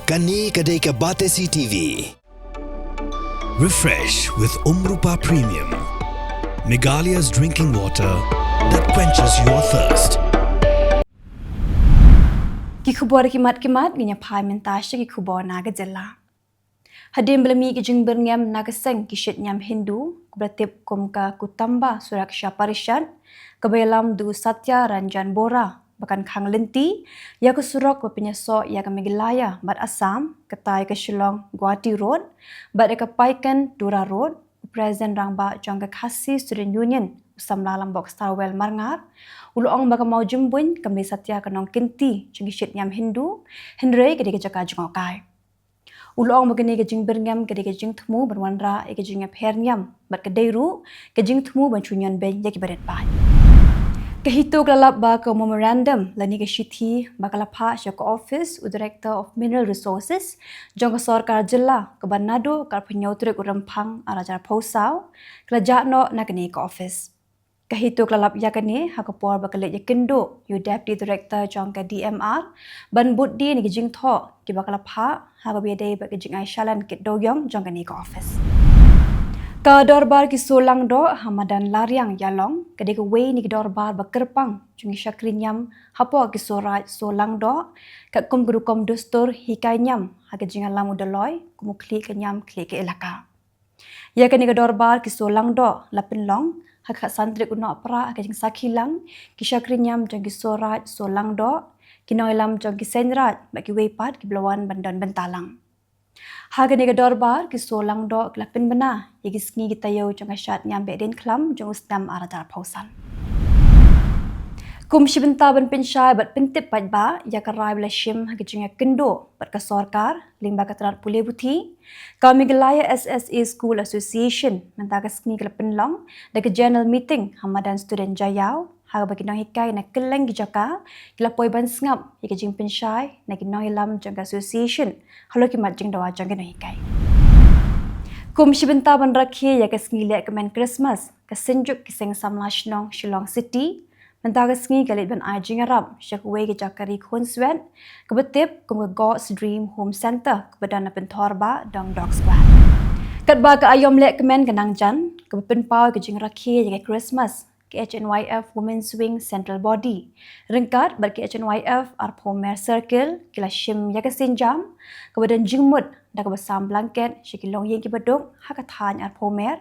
Kani Kadai ke Batesi TV. Refresh with Nohprah Premium. Meghalaya's drinking water that quenches your thirst. Khubor kimat ginya phai mentasha Khubor naga Jylla. Hadim belami kijing berngam naga seng kishit nyam Hindu bertip kumka kutamba suraksha parishad kebelam du satya ranjan bora bahkan khang lenti ya ke surok penyesok ya ke Meghalaya bat Assam ketai ke Shillong Guwahati road bat ke Paikan Dura road present rangba jong ke khasi student union samla lambok starwell marngar uluong baka mau jumbuin kemli satya kanong kinti jong shit nyam Hindu Henry ke de jaka jongokai uluong begini ke jing berngam ke de jing thmu berwanra ke jing hernyam bat ke deiru ke jing thmu banchunyan ben ya ki baret pai Kahito kelap ba ke memorandum lani ke shithi bakalapa syaka office u director of mineral resources jong ke sarkar Jylla ke Banado kar penyautrek urempang arajar pausau kelajak nak ni ke office kahito kelap yakane hakapor bakalet yakendo u deputy director jong ke DMR ban buddi ni ke jing tho ki bakalapa hakabede ba ke jing Aishalan ke doyong jong ke ni ke office Ka dorbar ki solang do hamadan lariang yalong kade ke wei ni ki dorbar bakerpang jungi syakrinyam hapo ki soraj solang do ka kum gurukom dostor hikai nyam haga jinga lamu deloy kumu kli ke nyam kli ke elaka ya kani ke dorbar ki solang do lapin long hak santri ku Nohprah ka jing sakhilang ki syakrinyam jungi soraj solang do ki noilam jungi senraj baki wei pat ki blawan bandan bentalang Haga ni dorbar ki solang do klapin bena yagi sngi gitayo jong asyat nyambe den klam jong ustam aratar pausan kum shibenta ban pinshay bat pintip pajba ya karai bla shim hagi jong kendo bat ka sarkar limba katrat pule buthi ka Meghalaya SSA School Association menta ka sngi klapin long da ka general meeting hamadan student jayaw haga bagi nang hikai na keleng gijaka kila poi ban sngap yagi jing pinshay na kinong ilam jong association halo ki mat jing dawa jong nang hikai kum shibenta ban rakhe ya ka sngi le ka men Christmas ka senjuk ki seng samlash nong Shillong City menta ka sngi galit ban ai jing arab shakwe ki jakari khon swet ka betip kum ka God's Dream Home Center ka badan na pentorba dong dog squad kat ba ka ayom le ka men kanang jan ka pen pau ki jing rakhe ya Christmas KHNYF Women's Wing Central Body. Ringkat ber KHNYF Arpomer Circle kila shim ya kesinjam kebadan jingmut da ke besam blanket shikilong yeng ki beduk hakathan Arpomer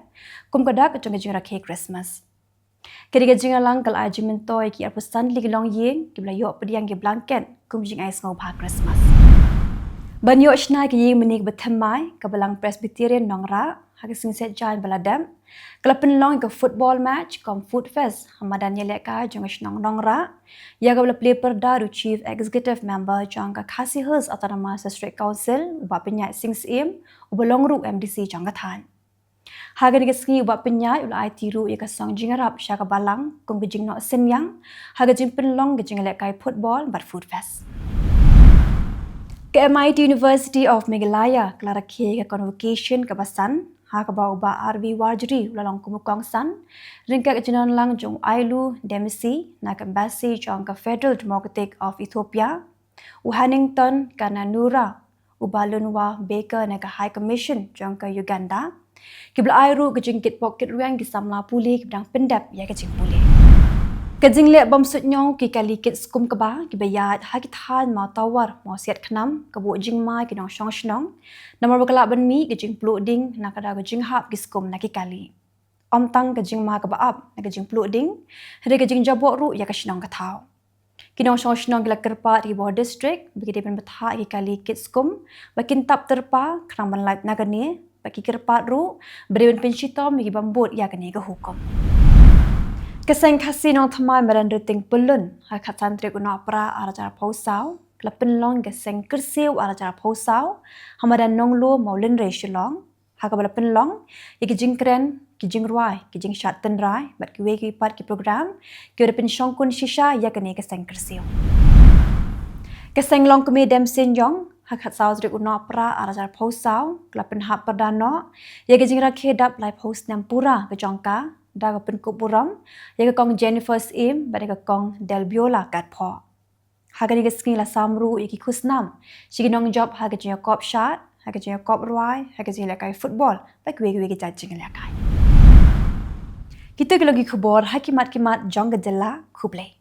kum kada ke jong rakhe Christmas. Kediga jingalang kal ajimentoy ki arpesan ligilong yeng ki blayo pediang ki blanket kum jing ais ngau pa Christmas. Banyo shna ki yeng menik bethamai ke belang Presbyterian Nohprah hagising set jan baladam kelapin long ke football match kom food fest hamadan yeleka jong shnong Nohprah ya ke play perda ru chief executive member jong ka khasi hills autonomous district council ba pinya sings im ubelong ru MDC jong ka than haga ni kesngi ba pinya ul IT ru ya ka song jingarap sya ka balang kum ke jing no senyang haga jing penlong ke jing lekai football bat food fest ke MIT University of Meghalaya klarakhe ke convocation ke basan ha ka ba RV Warjri ulalong kumukong san ringka ke jinon lang jong Ailu Demisi na embassy jong ka Federal Democratic of Ethiopia u Hannington kana Nura u Balunwa Baker na ka High Commission jong ka Uganda kibla airu ke jingkit pocket ruang ki samla puli ki bidang pendap ya ke jing puli ke jingle bom sutnyong ki kalikit skum ka ba ki bayat ha ki than ma tawar ma siat khnam ka bu jing mai ki nong shong shnong namar bakala ban mi ki jing ploding na kada ka jing hap ki skum na ki kali om tang ka jing ma ka ba up na ka jing ploding hre ka jing jabok ru ya ka shnong ka thau ki nong shong shnong ki la kerpa ki bo district bi ki depen batha ki kalikit skum bakin tap terpa khrang ban light na ka ni baki kerpa ru brewen penshitom ki bambut ya ka ni ka hukum Keseng kasi nong thamai meran riting pelun ha khatantri ku Nohprah arajar pausau klapin long keseng kersiu arajar pausau hamadan nong lu maulin re Shillong ha ka balapin long ki jingkren ki jingruai ki jing shat tenrai bat ki we ki pat ki program ki repin shongkun shisha ya kani keseng kersiu keseng long kemi dem sinjong ha khatsau tri ku Nohprah arajar pausau klapin hap perdano ya ki jing rakhe dap lai paus nam pura ke jongka da ka pen kuburam ya ka kong Jennifer's im ba ka kong Delbiola kat pho Haga ni ski la samru iki kusnam. Shigi nong job haga jia kop shot, haga jia kop ruai, haga jia lakai football. Pai kue jajing lakai. Kita lagi khubor hakimat-kimat jong Jylla Khuble.